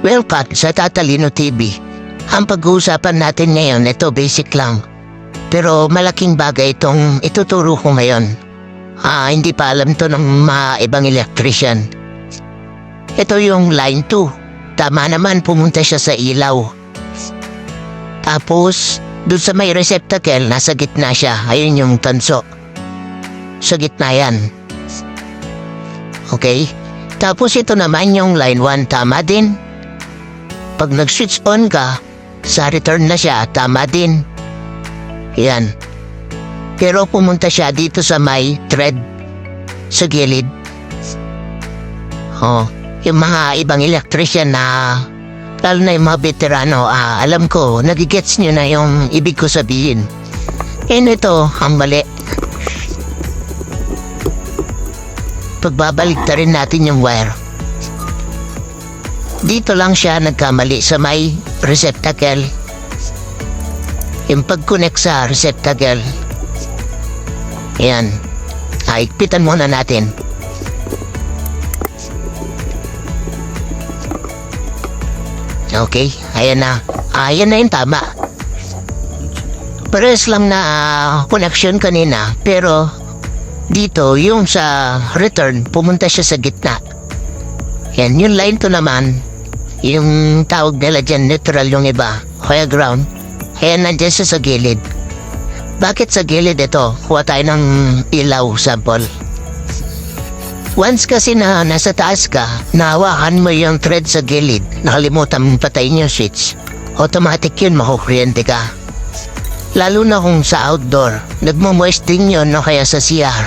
Welcome sa Tatalino TV. Ang pag-uusapan natin ngayon, ito basic lang. Pero malaking bagay itong ituturo ko ngayon. Hindi pa alam to ng mga ibang electrician. Ito yung line 2. Tama naman, pumunta siya sa ilaw. Tapos, doon sa may receptacle, nasa gitna siya. Ayun yung tanso. Sa gitna yan. Okay? Tapos ito naman yung line 1, tama din. Pag nag-switch on ka, sa return na siya, tama din. Yan. Pero pumunta siya dito sa may thread, sa gilid. Yung mga ibang electrician na, lalo na yung mga veterano, alam ko, nagigets nyo na yung ibig ko sabihin. Ito, ang mali. Pagbabalik na rin natin yung wire. Dito lang siya nagkamali sa may receptacle. Yung pag-connect sa receptacle. Ayan. Ikpitan muna natin. Okay, ayan na. Ayan na yung tama. Pares lang na connection kanina, pero dito, yung sa return, pumunta siya sa gitna. Yan, yung line to naman, yung tawag nila dyan, neutral yung iba, kaya ground. Kaya nandiyan siya sa gilid. Bakit sa gilid ito? Kuha tayo ng ilaw sample. Once kasi na nasa taas ka, nahawakan mo yung thread sa gilid, nakalimutan mong patayin yung switch, automatic yun, makukuryente ka. Lalo na kung sa outdoor, nagmo-moist din yun, no, kaya sa CR.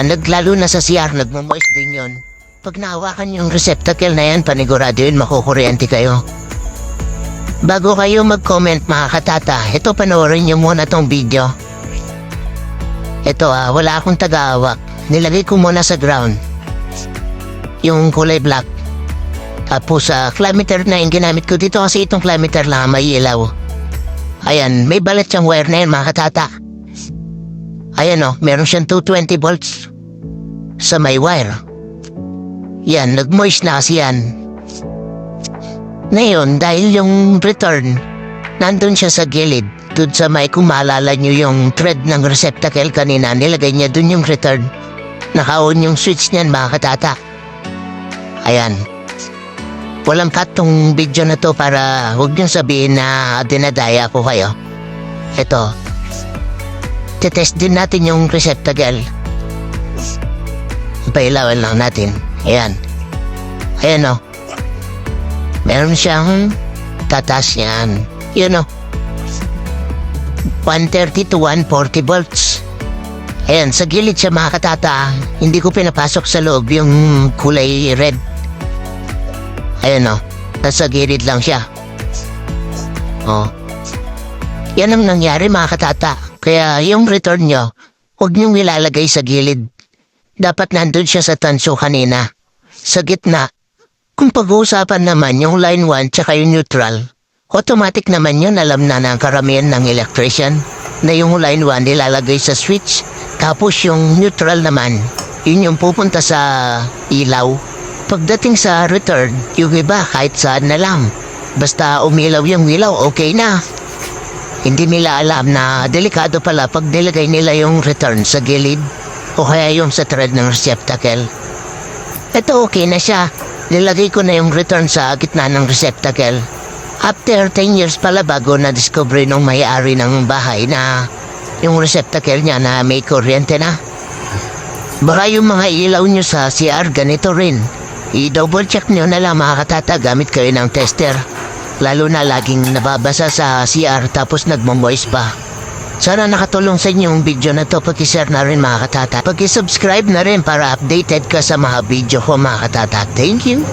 Lalo na sa CR, nagmo-moist din yun. Pag nahawakan yung receptacle na yan, panigurado yun, makukuryente kayo. Bago kayo mag-comment mga katata, ito panoorin nyo muna tong video. Ito wala akong taga-hawak. Nilagay ko muna sa ground. Yung kulay black. Tapos climiter na yung ginamit ko dito kasi itong climiter lang may ilaw. Ayan, may balat siyang wire na yun mga katata. Ayan meron siyang 220 volts sa may wire. Yan, nag-moist na kasi yan. Ngayon, dahil yung return, nandun siya sa gilid. Doon sa may, kung maalala nyo yung thread ng receptacle kanina, nilagay niya dun yung return. Naka-on yung switch niyan mga katata. Ayan. Walang cut tong video na to para huwag nyo sabihin na dinadaya ko kayo. Ito. Titest din natin yung receptacle. Pailawan lang natin. Ayan. Ayan meron siyang tatas yan. Yun 130 to 140 volts. Ayan, sa gilid siya mga katata. Hindi ko pinapasok sa loob yung kulay red. Ayan nasa gilid lang siya. Yan ang nangyari mga katata. Kaya yung return nyo, huwag nyong ilalagay sa gilid. Dapat nandun siya sa tanso kanina. Sa gitna. Kung pag-uusapan naman yung line 1 tsaka yung neutral, automatic naman yun alam na ng karamihan ng electrician na yung line 1 nilalagay sa switch. Tapos yung neutral naman, yun yung pupunta sa ilaw. Pagdating sa return, yung iba kahit saan na lang. Basta umilaw yung ilaw, okay na. Hindi nila alam na delikado pala pag nilagay nila yung return sa gilid o kaya yung sa thread ng receptacle. Ito okay na siya. Nilagay ko na yung return sa gitna ng receptacle. After 10 years pala bago na-discover nung may-ari ng bahay na yung receptacle niya na may kuryente na. Baka yung mga ilaw nyo sa CR ganito rin. I-double check nyo na lang mga katata gamit kayo ng tester. Lalo na laging nababasa sa CR tapos nagmo-moist pa. Sana nakatulong sa inyo yung video na to. Pag-share na rin mga katata. Pag-subscribe na rin para updated ka sa mga video ko mga katata. Thank you.